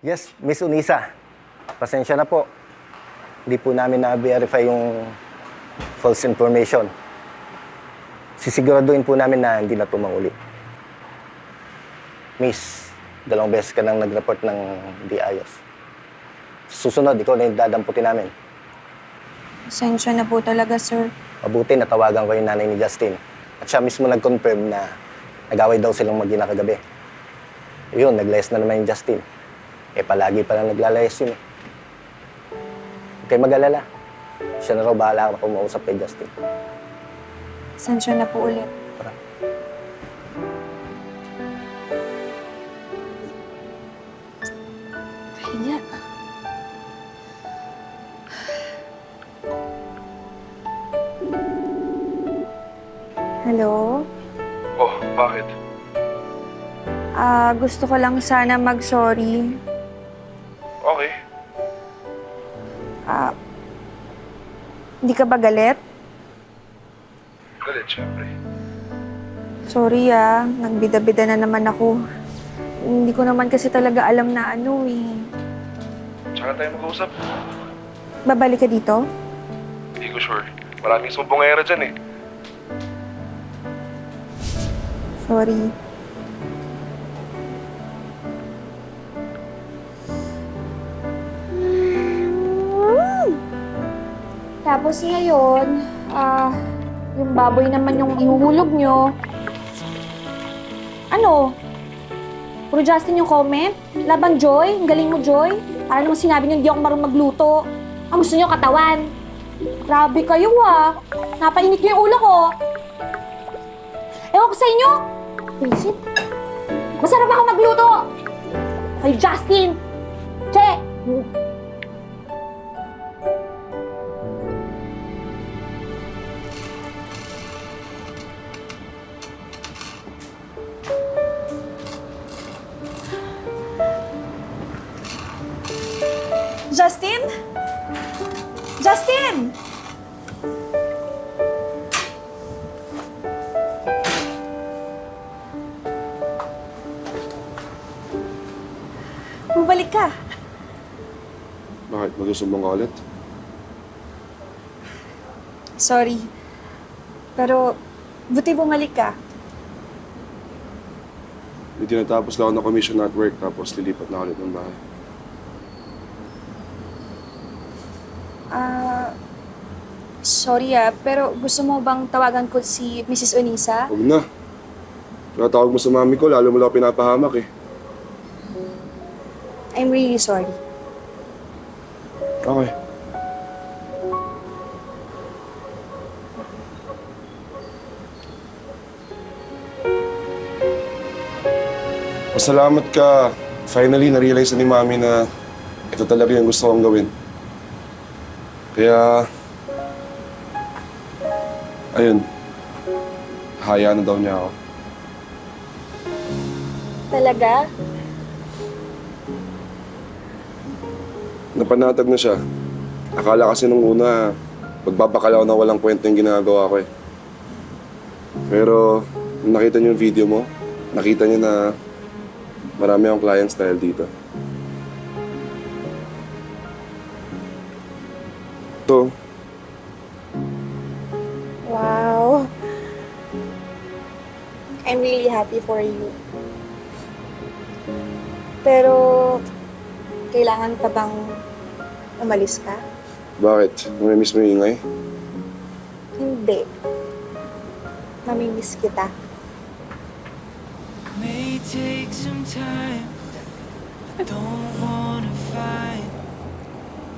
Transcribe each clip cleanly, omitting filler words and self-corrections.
Yes, Miss Unisa. Pasensya na po. Hindi po namin na-verify yung false information. Sisiguraduhin po namin na hindi na ito manguli. Miss, 2 beses ka nang nag-report ng di ayos. Susunod, ikaw na yung dadamputin namin. Pasensya na po talaga, sir. Mabuti, natawagan ko yung nanay ni Justin. At siya mismo nag-confirm na nag-away daw silang mag-ina kagabi. Yun, naglayas na naman yung Justin. Palagi pa lang naglalayas yun. Huwag kayo mag-alala. Siya na raw bahala ako kumausap kay Justin. Pasensya na po ulit. Tara. Kaya. Hello? Oh, bakit? Gusto ko lang sana mag-sorry. Okay. Hindi ka ba galit? Galit, syempre. Sorry nagbida-bida na naman ako. Hindi ko naman kasi talaga alam na ano eh. Tsaka tayo mag-uusap. Babalik ka dito? Hindi ko sure. Maraming sumbongera dyan eh. Sorry. Tapos ngayon, yung baboy naman yung ihuhulog nyo. Ano? Puro Justin yung comment? Laban Joy? Ang galing mo, Joy? Para naman sinabi nyo hindi ako marunong magluto. Ang gusto nyo katawan. Grabe kayo Napainit nyo yung ulo ko. Ewan ko sa inyo. Visit. Masarap ako magluto. Kay Justin. Che! Justin? Justin! Bumalik ka. Bakit? Magsusumbong ka ulit? Sorry. Pero, buti bumalik ka. Hindi tinatapos lang ako ng commission at work tapos lilipat na ulit ng bahay. Sorry pero gusto mo bang tawagan ko si Mrs. Unisa? Huwag na. Kaya tawag mo sa mami ko, lalo mo lang ako pinapahamak eh. I'm really sorry. Okay. Pasalamat ka. Finally, na-realize na ni mami na ito talaga yung gusto kong gawin. Kaya, ayun, hayaan na daw niya ako. Talaga? Napanatag na siya. Akala kasi nung una, magbabakalaw na walang kwento yung ginagawa ko eh. Pero, nung nakita niyo yung video mo, nakita niya na marami akong clients dahil dito. Ito, Wow. I'm really happy for you. Pero, kailangan pa bang umalis ka? bakit? Namimiss mo yung ingay? Hindi. Namimiss kita. May take some time. Don't wanna fight.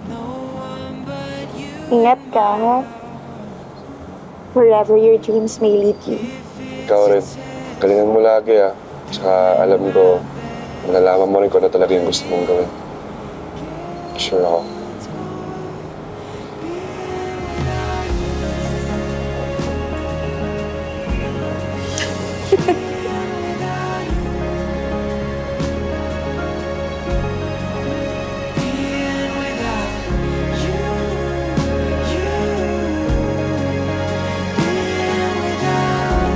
No one but you. Ingat ka, ha? Wherever your dreams may lead you. Ikaw rin. Galingan mo lagi ah. Tsaka alam ko, malalaman mo rin kung ano talaga yung gusto mong gawin. Sure ako. Being without you, being without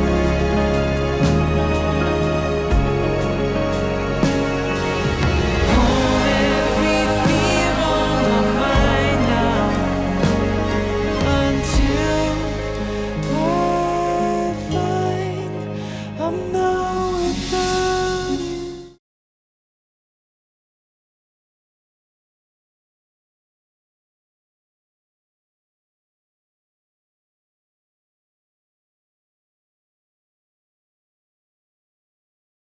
pulling know without